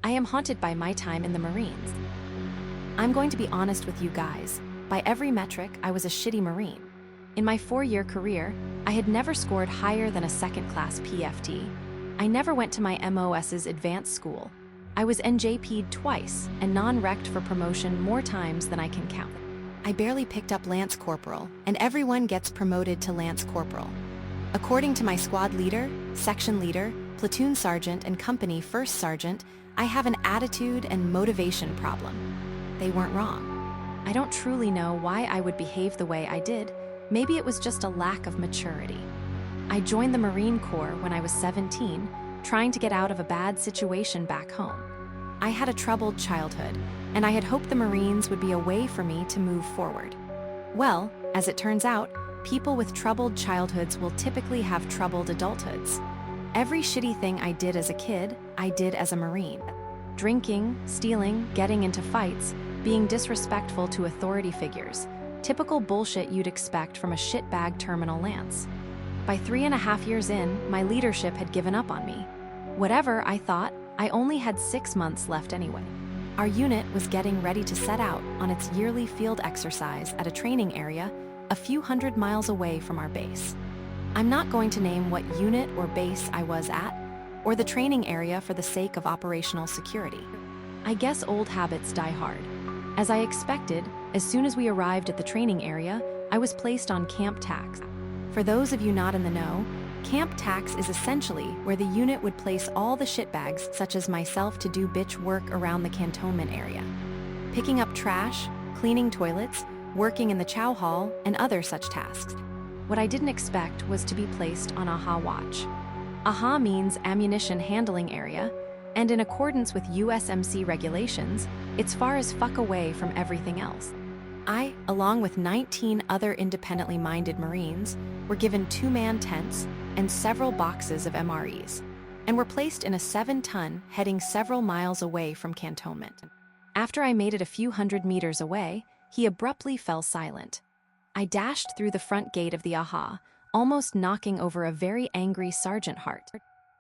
I am haunted by my time in the Marines. I'm going to be honest with you guys. By every metric, I was a shitty Marine. In my 4-year career, I had never scored higher than a second-class PFT. I never went to my MOS's advanced school. I was NJP'd twice and non-rec'd for promotion more times than I can count. I barely picked up Lance Corporal, and everyone gets promoted to Lance Corporal. According to my squad leader, section leader, platoon sergeant, and company first sergeant, I have an attitude and motivation problem. They weren't wrong. I don't truly know why I would behave the way I did. Maybe it was just a lack of maturity. I joined the Marine Corps when I was 17, trying to get out of a bad situation back home. I had a troubled childhood, and I had hoped the Marines would be a way for me to move forward. Well, as it turns out, people with troubled childhoods will typically have troubled adulthoods. Every shitty thing I did as a kid, I did as a Marine. Drinking, stealing, getting into fights, being disrespectful to authority figures. Typical bullshit you'd expect from a shitbag terminal lance. By 3.5 years in, my leadership had given up on me. Whatever, I thought, I only had 6 months left anyway. Our unit was getting ready to set out on its yearly field exercise at a training area a few hundred miles away from our base. I'm not going to name what unit or base I was at, or the training area for the sake of operational security. I guess old habits die hard. As I expected, as soon as we arrived at the training area, I was placed on camp tax. For those of you not in the know, camp tax is essentially where the unit would place all the shitbags such as myself to do bitch work around the cantonment area. Picking up trash, cleaning toilets, working in the chow hall, and other such tasks. What I didn't expect was to be placed on AHA watch. AHA means ammunition handling area, and in accordance with USMC regulations, it's far as fuck away from everything else. I, along with 19 other independently minded Marines, were given 2-man tents and several boxes of MREs, and were placed in a 7-ton heading several miles away from cantonment. After I made it a few hundred meters away, he abruptly fell silent. I dashed through the front gate of the AHA, almost knocking over a very angry Sergeant Hart.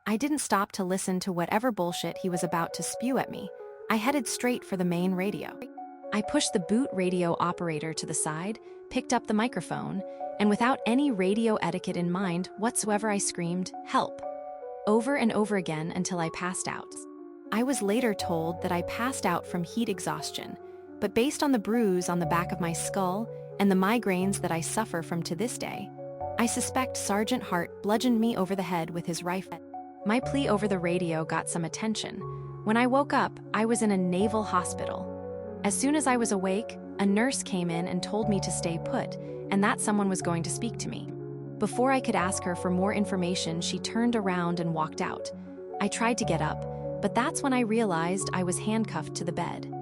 I didn't stop to listen to whatever bullshit he was about to spew at me. I headed straight for the main radio. I pushed the boot radio operator to the side, picked up the microphone, and without any radio etiquette in mind whatsoever, I screamed, "Help!" over and over again until I passed out. I was later told that I passed out from heat exhaustion, but based on the bruise on the back of my skull and the migraines that I suffer from to this day, I suspect Sergeant Hart bludgeoned me over the head with his rifle. My plea over the radio got some attention. When I woke up, I was in a naval hospital. As soon as I was awake, a nurse came in and told me to stay put, and that someone was going to speak to me. Before I could ask her for more information, she turned around and walked out. I tried to get up, but that's when I realized I was handcuffed to the bed.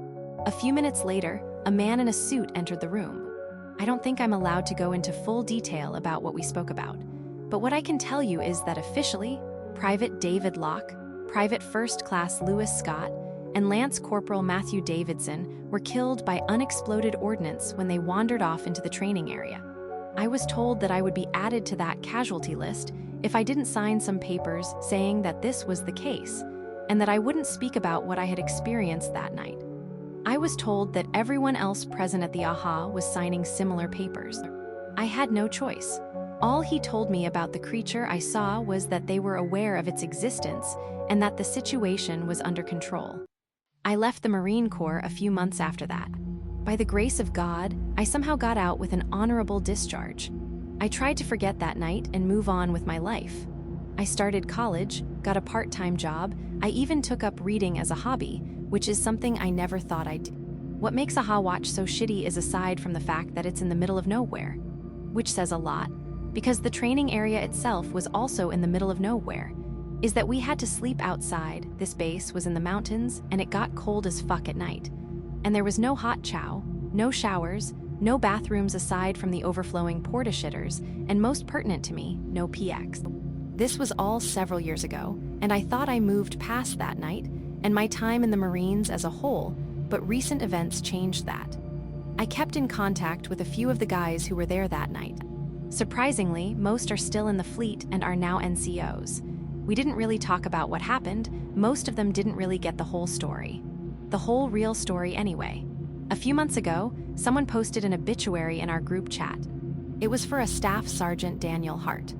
A few minutes later, a man in a suit entered the room. I don't think I'm allowed to go into full detail about what we spoke about, but what I can tell you is that officially, Private David Locke, Private First Class Lewis Scott, and Lance Corporal Matthew Davidson were killed by unexploded ordnance when they wandered off into the training area. I was told that I would be added to that casualty list if I didn't sign some papers saying that this was the case, and that I wouldn't speak about what I had experienced that night. I was told that everyone else present at the AHA was signing similar papers. I had no choice. All he told me about the creature I saw was that they were aware of its existence and that the situation was under control. I left the Marine Corps a few months after that. By the grace of God, I somehow got out with an honorable discharge. I tried to forget that night and move on with my life. I started college, got a part-time job, I even took up reading as a hobby, which is something I never thought I'd do. What makes AHA Watch so shitty is aside from the fact that it's in the middle of nowhere, which says a lot, because the training area itself was also in the middle of nowhere, is that we had to sleep outside. This base was in the mountains, and it got cold as fuck at night. And there was no hot chow, no showers, no bathrooms aside from the overflowing porta-shitters, and most pertinent to me, no PX. This was all several years ago, and I thought I moved past that night, and my time in the Marines as a whole, but recent events changed that. I kept in contact with a few of the guys who were there that night. Surprisingly, most are still in the fleet and are now NCOs. We didn't really talk about what happened. Most of them didn't really get the whole story. The whole real story anyway. A few months ago, someone posted an obituary in our group chat. It was for a Staff Sergeant Daniel Hart.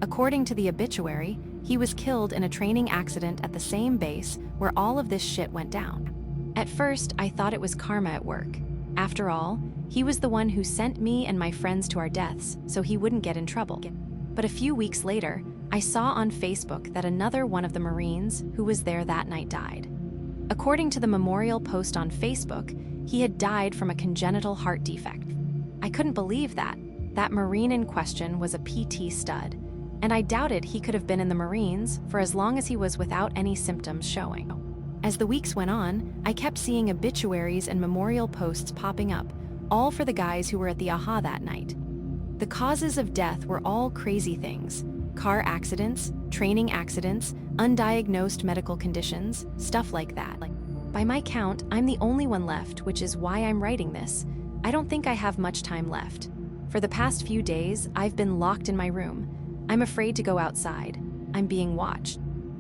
According to the obituary, he was killed in a training accident at the same base where all of this shit went down. At first, I thought it was karma at work. After all, he was the one who sent me and my friends to our deaths so he wouldn't get in trouble. But a few weeks later, I saw on Facebook that another one of the Marines who was there that night died. According to the memorial post on Facebook, he had died from a congenital heart defect. I couldn't believe that. That Marine in question was a PT stud, and I doubted he could have been in the Marines for as long as he was without any symptoms showing. As the weeks went on, I kept seeing obituaries and memorial posts popping up, all for the guys who were at the AHA that night. The causes of death were all crazy things: car accidents, training accidents, undiagnosed medical conditions, stuff like that. By my count, I'm the only one left, which is why I'm writing this. I don't think I have much time left. For the past few days, I've been locked in my room. I'm afraid to go outside. I'm being watched.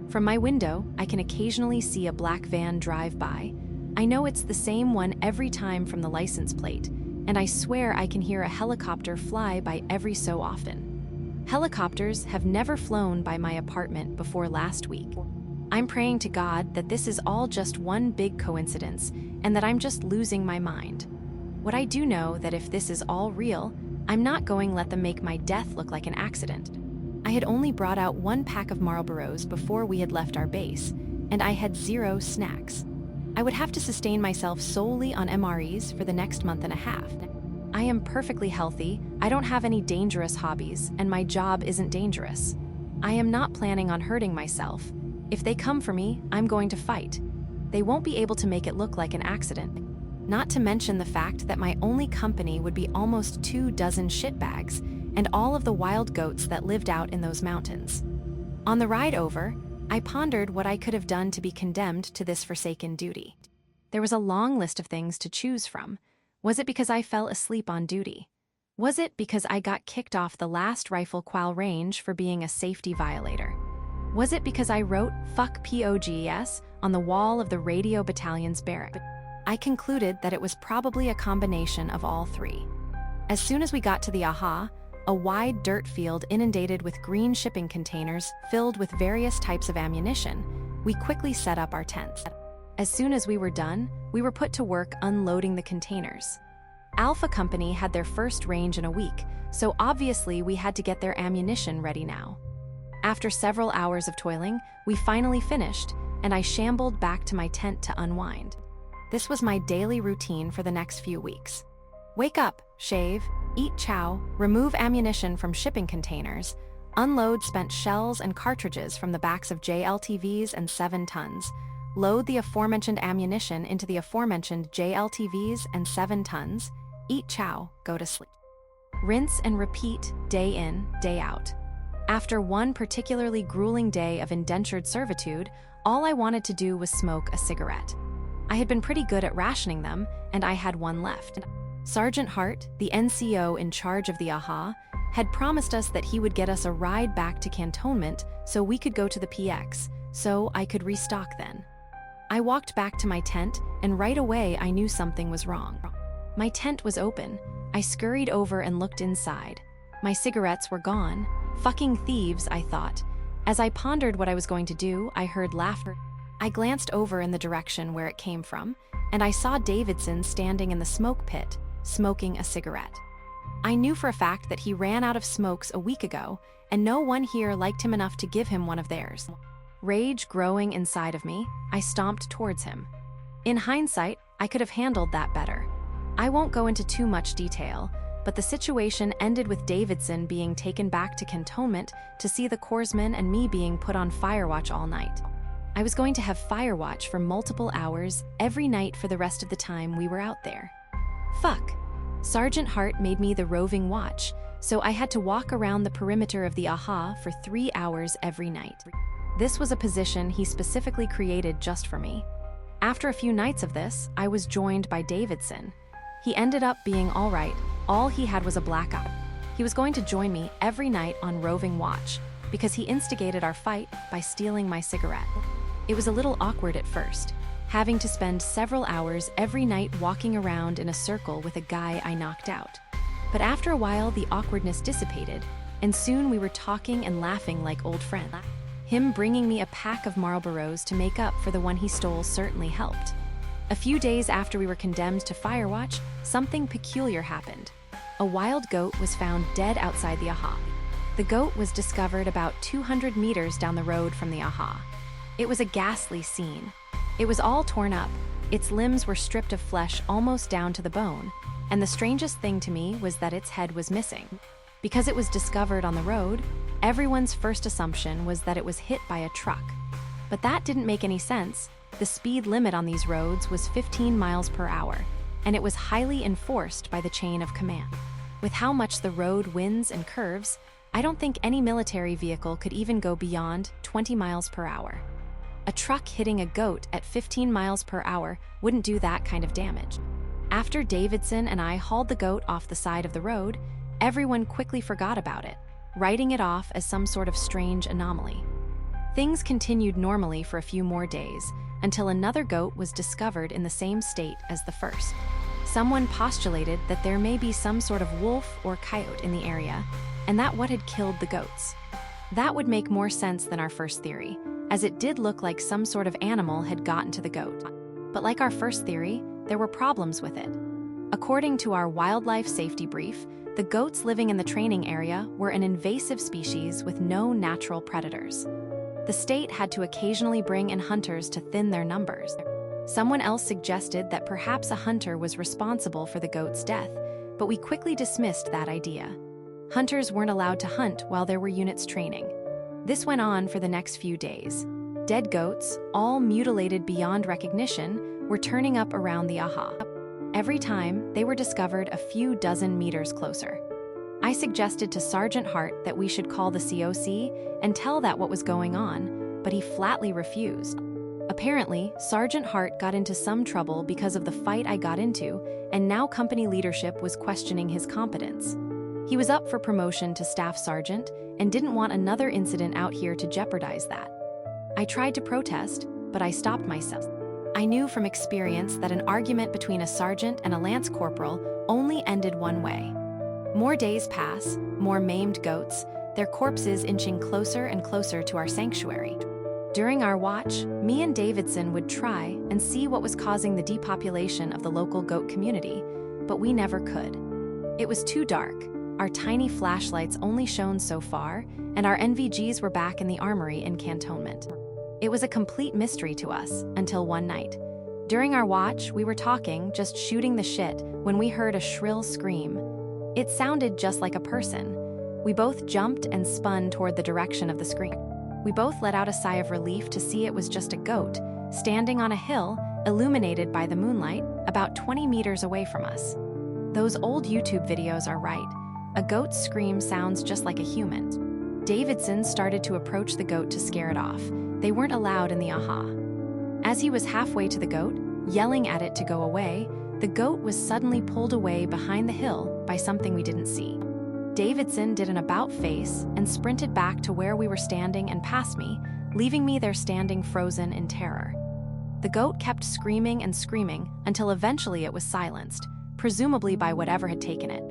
From my window, I can occasionally see a black van drive by. I know it's the same one every time from the license plate, and I swear I can hear a helicopter fly by every so often. Helicopters have never flown by my apartment before last week. I'm praying to God that this is all just one big coincidence and that I'm just losing my mind. What I do know that if this is all real, I'm not going to let them make my death look like an accident. I had only brought out 1 pack of Marlboros before we had left our base, and I had 0 snacks. I would have to sustain myself solely on MREs for the next month and a half. I am perfectly healthy, I don't have any dangerous hobbies, and my job isn't dangerous. I am not planning on hurting myself. If they come for me, I'm going to fight. They won't be able to make it look like an accident. Not to mention the fact that my only company would be almost 24 shitbags, and all of the wild goats that lived out in those mountains. On the ride over, I pondered what I could have done to be condemned to this forsaken duty. There was a long list of things to choose from. Was it because I fell asleep on duty? Was it because I got kicked off the last rifle qual range for being a safety violator? Was it because I wrote "fuck POGS" on the wall of the radio battalion's barrack? I concluded that it was probably a combination of all three. As soon as we got to the AHA, a wide dirt field inundated with green shipping containers filled with various types of ammunition, we quickly set up our tents. As soon as we were done, we were put to work unloading the containers. Alpha Company had their first range in a week, so obviously we had to get their ammunition ready now. After several hours of toiling, we finally finished, and I shambled back to my tent to unwind. This was my daily routine for the next few weeks. Wake up, shave, eat chow, remove ammunition from shipping containers, unload spent shells and cartridges from the backs of JLTVs and 7 tons, load the aforementioned ammunition into the aforementioned JLTVs and 7 tons, eat chow, go to sleep. Rinse and repeat day in, day out. After one particularly grueling day of indentured servitude, all I wanted to do was smoke a cigarette. I had been pretty good at rationing them, and I had one left. Sergeant Hart, the NCO in charge of the AHA, had promised us that he would get us a ride back to cantonment so we could go to the PX, so I could restock then. I walked back to my tent, and right away I knew something was wrong. My tent was open. I scurried over and looked inside. My cigarettes were gone. Fucking thieves, I thought. As I pondered what I was going to do, I heard laughter. I glanced over in the direction where it came from, and I saw Davidson standing in the smoke pit, smoking a cigarette. I knew for a fact that he ran out of smokes a week ago, and no one here liked him enough to give him one of theirs. Rage growing inside of me, I stomped towards him. In hindsight, I could have handled that better. I won't go into too much detail, but the situation ended with Davidson being taken back to cantonment to see the corpsman and me being put on firewatch all night. I was going to have firewatch for multiple hours every night for the rest of the time we were out there. Fuck. Sergeant Hart made me the roving watch, so I had to walk around the perimeter of the AHA for 3 hours every night. This was a position he specifically created just for me. After a few nights of this, I was joined by Davidson. He ended up being all right. All he had was a black eye. He was going to join me every night on roving watch, because he instigated our fight by stealing my cigarette. It was a little awkward at first, having to spend several hours every night walking around in a circle with a guy I knocked out. But after a while, the awkwardness dissipated, and soon we were talking and laughing like old friends. Him bringing me a pack of Marlboros to make up for the one he stole certainly helped. A few days after we were condemned to firewatch, something peculiar happened. A wild goat was found dead outside the AHA. The goat was discovered about 200 meters down the road from the AHA. It was a ghastly scene. It was all torn up, its limbs were stripped of flesh almost down to the bone, and the strangest thing to me was that its head was missing. Because it was discovered on the road, everyone's first assumption was that it was hit by a truck. But that didn't make any sense. The speed limit on these roads was 15 miles per hour, and it was highly enforced by the chain of command. With how much the road winds and curves, I don't think any military vehicle could even go beyond 20 miles per hour. A truck hitting a goat at 15 miles per hour wouldn't do that kind of damage. After Davidson and I hauled the goat off the side of the road, everyone quickly forgot about it, writing it off as some sort of strange anomaly. Things continued normally for a few more days, until another goat was discovered in the same state as the first. Someone postulated that there may be some sort of wolf or coyote in the area, and that what had killed the goats. That would make more sense than our first theory, as it did look like some sort of animal had gotten to the goat. But like our first theory, there were problems with it. According to our wildlife safety brief, the goats living in the training area were an invasive species with no natural predators. The state had to occasionally bring in hunters to thin their numbers. Someone else suggested that perhaps a hunter was responsible for the goat's death, but we quickly dismissed that idea. Hunters weren't allowed to hunt while there were units training. This went on for the next few days. Dead goats, all mutilated beyond recognition, were turning up around the AHA. Every time, they were discovered a few dozen meters closer. I suggested to Sergeant Hart that we should call the COC and tell that what was going on, but he flatly refused. Apparently, Sergeant Hart got into some trouble because of the fight I got into, and now company leadership was questioning his competence. He was up for promotion to staff sergeant and didn't want another incident out here to jeopardize that. I tried to protest, but I stopped myself. I knew from experience that an argument between a sergeant and a lance corporal only ended one way. More days pass, more maimed goats, their corpses inching closer and closer to our sanctuary. During our watch, me and Davidson would try and see what was causing the depopulation of the local goat community, but we never could. It was too dark, our tiny flashlights only shone so far, and our NVGs were back in the armory in cantonment. It was a complete mystery to us until one night. During our watch, we were talking, just shooting the shit, when we heard a shrill scream. It sounded just like a person. We both jumped and spun toward the direction of the scream. We both let out a sigh of relief to see it was just a goat, standing on a hill, illuminated by the moonlight, about 20 meters away from us. Those old YouTube videos are right. A goat's scream sounds just like a human. Davidson started to approach the goat to scare it off. They weren't allowed in the AHA. As he was halfway to the goat, yelling at it to go away, the goat was suddenly pulled away behind the hill by something we didn't see. Davidson did an about-face and sprinted back to where we were standing and past me, leaving me there standing frozen in terror. The goat kept screaming and screaming until eventually it was silenced, presumably by whatever had taken it.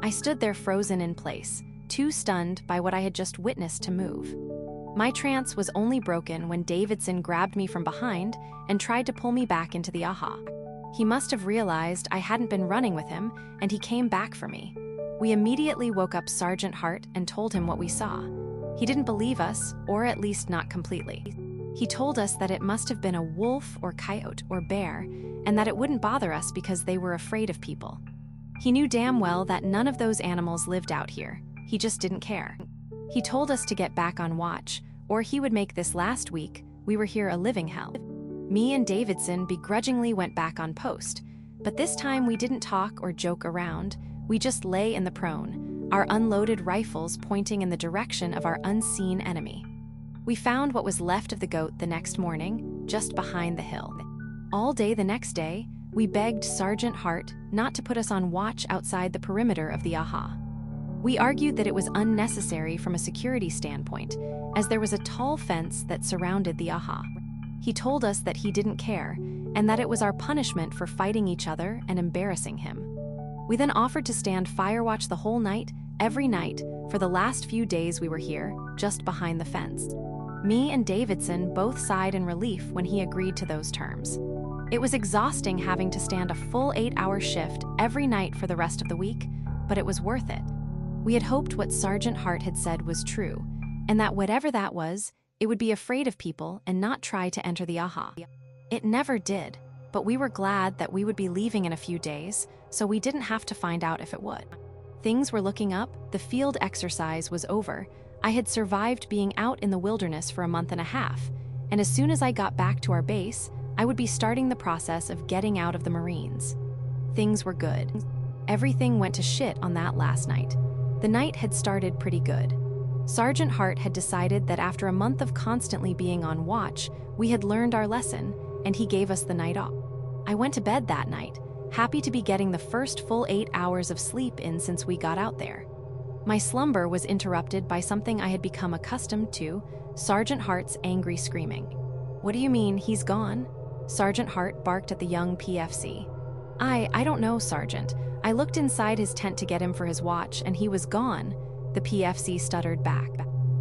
I stood there frozen in place, too stunned by what I had just witnessed to move. My trance was only broken when Davidson grabbed me from behind and tried to pull me back into the AHA. He must have realized I hadn't been running with him, and he came back for me. We immediately woke up Sergeant Hart and told him what we saw. He didn't believe us, or at least not completely. He told us that it must have been a wolf or coyote or bear, and that it wouldn't bother us because they were afraid of people. He knew damn well that none of those animals lived out here. He just didn't care. He told us to get back on watch, or he would make this last week we were here a living hell. Me and Davidson begrudgingly went back on post, but this time we didn't talk or joke around. We just lay in the prone, our unloaded rifles pointing in the direction of our unseen enemy. We found what was left of the goat the next morning, just behind the hill. All day the next day, we begged Sergeant Hart not to put us on watch outside the perimeter of the AHA. We argued that it was unnecessary from a security standpoint, as there was a tall fence that surrounded the AHA. He told us that he didn't care, and that it was our punishment for fighting each other and embarrassing him. We then offered to stand firewatch the whole night, every night, for the last few days we were here, just behind the fence. Me and Davidson both sighed in relief when he agreed to those terms. It was exhausting having to stand a full 8-hour shift every night for the rest of the week, but it was worth it. We had hoped what Sergeant Hart had said was true, and that whatever that was, it would be afraid of people and not try to enter the AHA. It never did, but we were glad that we would be leaving in a few days, so we didn't have to find out if it would. Things were looking up, the field exercise was over, I had survived being out in the wilderness for a month and a half, and as soon as I got back to our base, I would be starting the process of getting out of the Marines. Things were good. Everything went to shit on that last night. The night had started pretty good. Sergeant Hart had decided that after a month of constantly being on watch, we had learned our lesson, and he gave us the night off. I went to bed that night, happy to be getting the first full 8 hours of sleep in since we got out there. My slumber was interrupted by something I had become accustomed to, Sergeant Hart's angry screaming. "What do you mean, he's gone?" Sergeant Hart barked at the young PFC. I don't know, Sergeant. I looked inside his tent to get him for his watch, and he was gone," the PFC stuttered back.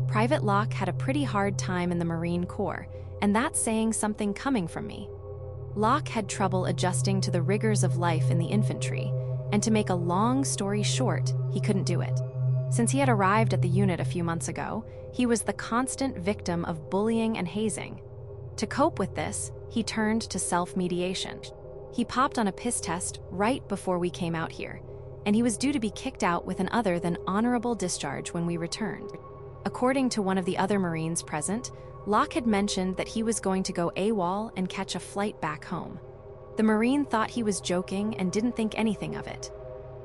Private Locke had a pretty hard time in the Marine Corps, and that's saying something coming from me. Locke had trouble adjusting to the rigors of life in the infantry, and to make a long story short, he couldn't do it. Since he had arrived at the unit a few months ago, he was the constant victim of bullying and hazing. To cope with this, he turned to self-mediation. He popped on a piss test right before we came out here, and he was due to be kicked out with an other than honorable discharge when we returned. According to one of the other Marines present, Locke had mentioned that he was going to go AWOL and catch a flight back home. The Marine thought he was joking and didn't think anything of it.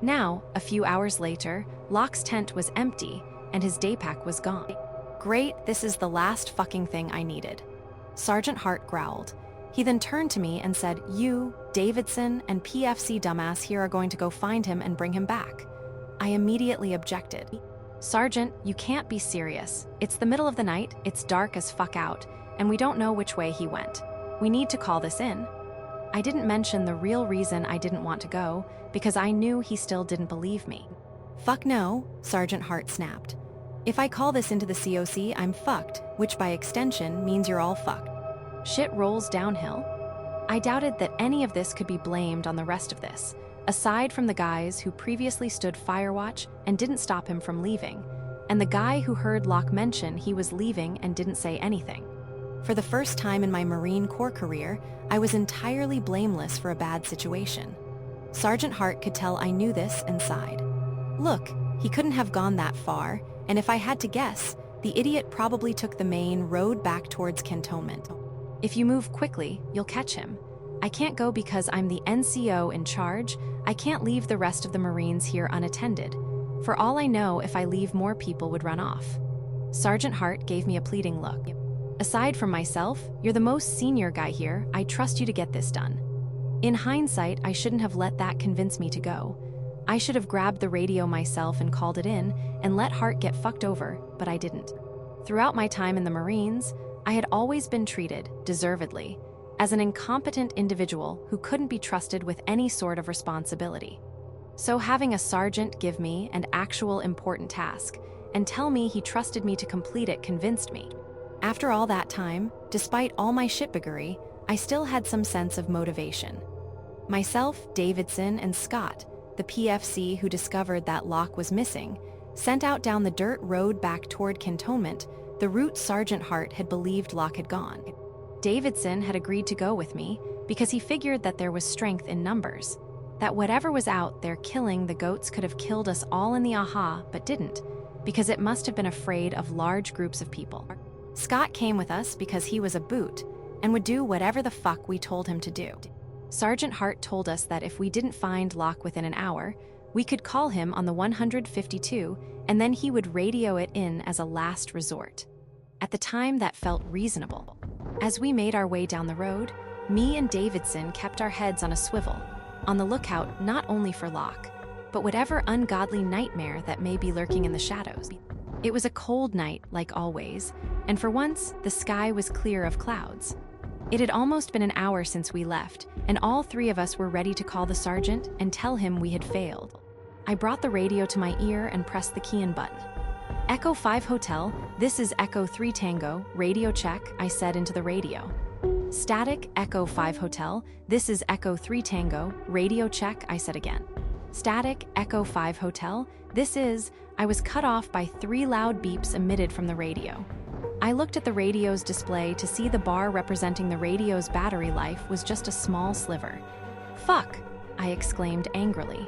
Now, a few hours later, Locke's tent was empty, and his daypack was gone. "Great, this is the last fucking thing I needed." Sergeant Hart growled. He then turned to me and said, "You, Davidson, and PFC dumbass here are going to go find him and bring him back." I immediately objected. "Sergeant, you can't be serious. It's the middle of the night, it's dark as fuck out, and we don't know which way he went. We need to call this in." I didn't mention the real reason I didn't want to go, because I knew he still didn't believe me. "Fuck no," Sergeant Hart snapped. "If I call this into the COC, I'm fucked, which by extension means you're all fucked. Shit rolls downhill." I doubted that any of this could be blamed on the rest of this, aside from the guys who previously stood firewatch and didn't stop him from leaving, and the guy who heard Locke mention he was leaving and didn't say anything. For the first time in my Marine Corps career, I was entirely blameless for a bad situation. Sergeant Hart could tell I knew this and sighed. Look, he couldn't have gone that far, and if I had to guess, the idiot probably took the main road back towards Cantonment. "If you move quickly, you'll catch him. I can't go because I'm the NCO in charge. I can't leave the rest of the Marines here unattended. For all I know, if I leave, more people would run off." Sergeant Hart gave me a pleading look. "Aside from myself, you're the most senior guy here. I trust you to get this done." In hindsight, I shouldn't have let that convince me to go. I should have grabbed the radio myself and called it in and let Hart get fucked over, but I didn't. Throughout my time in the Marines, I had always been treated, deservedly, as an incompetent individual who couldn't be trusted with any sort of responsibility. So having a sergeant give me an actual important task and tell me he trusted me to complete it convinced me. After all that time, despite all my shitbaggery, I still had some sense of motivation. Myself, Davidson, and Scott, the PFC who discovered that Locke was missing, sent out down the dirt road back toward Cantonment, the route Sergeant Hart had believed Locke had gone. Davidson had agreed to go with me because he figured that there was strength in numbers, that whatever was out there killing the goats could have killed us all in the AHA but didn't, because it must have been afraid of large groups of people. Scott came with us because he was a boot and would do whatever the fuck we told him to do. Sergeant Hart told us that if we didn't find Locke within an hour, we could call him on the 152 and then he would radio it in as a last resort. At the time, that felt reasonable. As we made our way down the road, me and Davidson kept our heads on a swivel, on the lookout not only for Locke, but whatever ungodly nightmare that may be lurking in the shadows. It was a cold night, like always, and for once, the sky was clear of clouds. It had almost been an hour since we left, and all three of us were ready to call the sergeant and tell him we had failed. I brought the radio to my ear and pressed the key-in button. Echo 5 Hotel, this is Echo 3 Tango, radio check, I said into the radio. Static, Echo 5 Hotel, this is Echo 3 Tango, radio check, I said again. Static, Echo 5 Hotel, this is... I was cut off by 3 loud beeps emitted from the radio. I looked at the radio's display to see the bar representing the radio's battery life was just a small sliver. Fuck, I exclaimed angrily.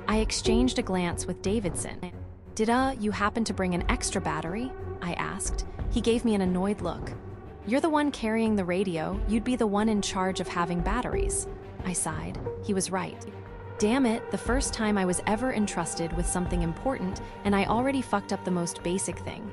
I exchanged a glance with Davidson. Did you happen to bring an extra battery? I asked. He gave me an annoyed look. You're the one carrying the radio, you'd be the one in charge of having batteries. I sighed. He was right. Damn it, the first time I was ever entrusted with something important, and I already fucked up the most basic thing.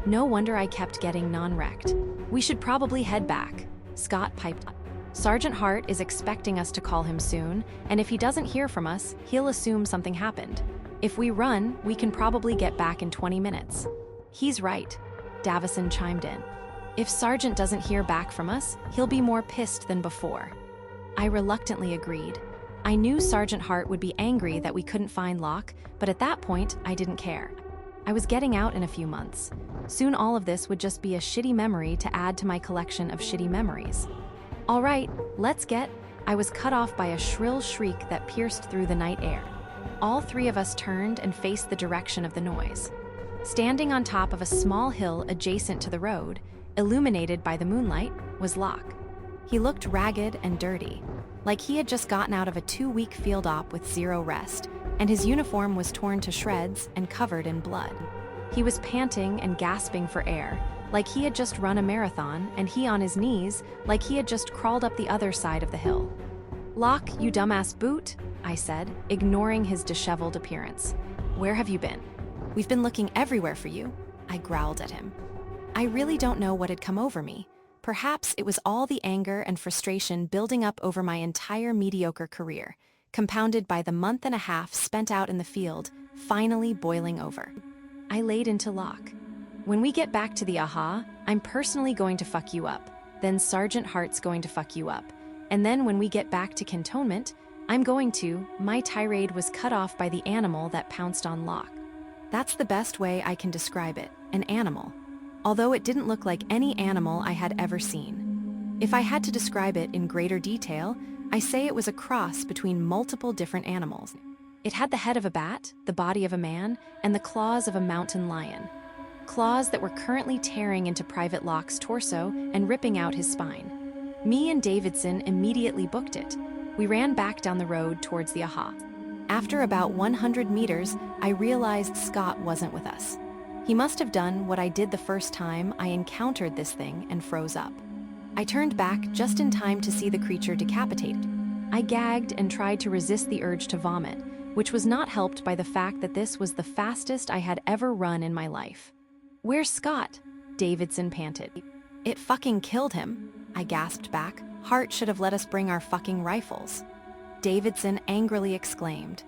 No wonder I kept getting non-wrecked. We should probably head back, Scott piped up. Sergeant Hart is expecting us to call him soon, and if he doesn't hear from us, he'll assume something happened. If we run, we can probably get back in 20 minutes. He's right, Davison chimed in. If Sergeant doesn't hear back from us, he'll be more pissed than before. I reluctantly agreed. I knew Sergeant Hart would be angry that we couldn't find Locke, but at that point, I didn't care. I was getting out in a few months. Soon all of this would just be a shitty memory to add to my collection of shitty memories. All right, let's get... I was cut off by a shrill shriek that pierced through the night air. All three of us turned and faced the direction of the noise. Standing on top of a small hill adjacent to the road, illuminated by the moonlight, was Locke. He looked ragged and dirty, like he had just gotten out of a 2-week field op with zero rest, and his uniform was torn to shreds and covered in blood. He was panting and gasping for air, like he had just run a marathon, and he on his knees, like he had just crawled up the other side of the hill. Locke, you dumbass boot, I said, ignoring his disheveled appearance. Where have you been? We've been looking everywhere for you, I growled at him. I really don't know what had come over me. Perhaps it was all the anger and frustration building up over my entire mediocre career, compounded by the month and a half spent out in the field, finally boiling over. I laid into Locke. When we get back to the AHA, I'm personally going to fuck you up. Then Sergeant Hart's going to fuck you up. And then when we get back to cantonment, I'm going to... My tirade was cut off by the animal that pounced on Locke. That's the best way I can describe it, an animal. Although it didn't look like any animal I had ever seen. If I had to describe it in greater detail, I say it was a cross between multiple different animals. It had the head of a bat, the body of a man, and the claws of a mountain lion. Claws that were currently tearing into Private Locke's torso and ripping out his spine. Me and Davidson immediately booked it. We ran back down the road towards the AHA. After about 100 meters, I realized Scott wasn't with us. He must have done what I did the first time I encountered this thing and froze up. I turned back just in time to see the creature decapitated. I gagged and tried to resist the urge to vomit, which was not helped by the fact that this was the fastest I had ever run in my life. Where's Scott? Davidson panted. It fucking killed him, I gasped back. Hart should have let us bring our fucking rifles. Davidson angrily exclaimed.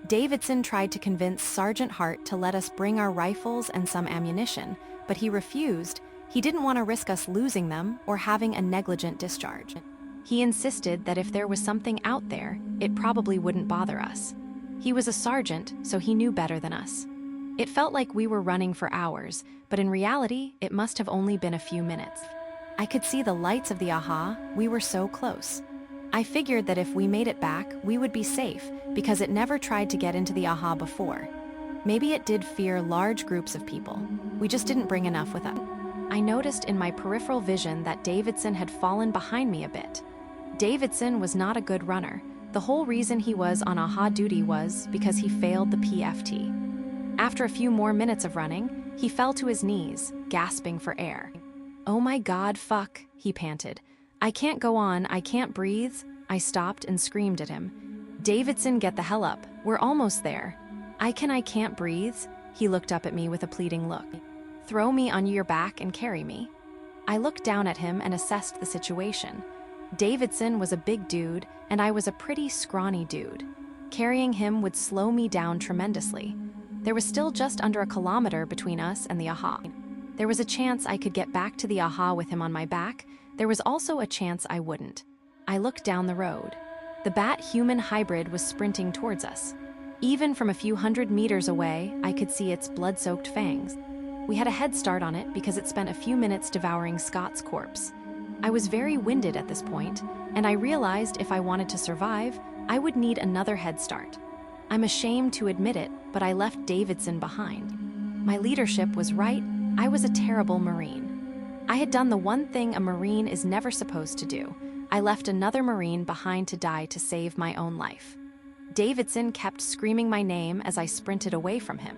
Davidson tried to convince Sergeant Hart to let us bring our rifles and some ammunition, but he refused. He didn't want to risk us losing them or having a negligent discharge. He insisted that if there was something out there, it probably wouldn't bother us. He was a sergeant, so he knew better than us. It felt like we were running for hours, but in reality, it must have only been a few minutes. I could see the lights of the AHA. We were so close. I figured that if we made it back, we would be safe, because it never tried to get into the AHA before. Maybe it did fear large groups of people. We just didn't bring enough with us. I noticed in my peripheral vision that Davidson had fallen behind me a bit. Davidson was not a good runner. The whole reason he was on AHA duty was because he failed the PFT. After a few more minutes of running, he fell to his knees, gasping for air. Oh my God, fuck, he panted. I can't go on, I can't breathe. I stopped and screamed at him. Davidson, get the hell up. We're almost there. I can't breathe. He looked up at me with a pleading look. Throw me on your back and carry me. I looked down at him and assessed the situation. Davidson was a big dude, and I was a pretty scrawny dude. Carrying him would slow me down tremendously. There was still just under a kilometer between us and the AHA. There was a chance I could get back to the AHA with him on my back. There was also a chance I wouldn't. I looked down the road. The bat-human hybrid was sprinting towards us. Even from a few hundred meters away, I could see its blood-soaked fangs. We had a head start on it because it spent a few minutes devouring Scott's corpse. I was very winded at this point, and I realized if I wanted to survive, I would need another head start. I'm ashamed to admit it, but I left Davidson behind. My leadership was right. I was a terrible Marine. I had done the one thing a Marine is never supposed to do. I left another Marine behind to die to save my own life. Davidson kept screaming my name as I sprinted away from him.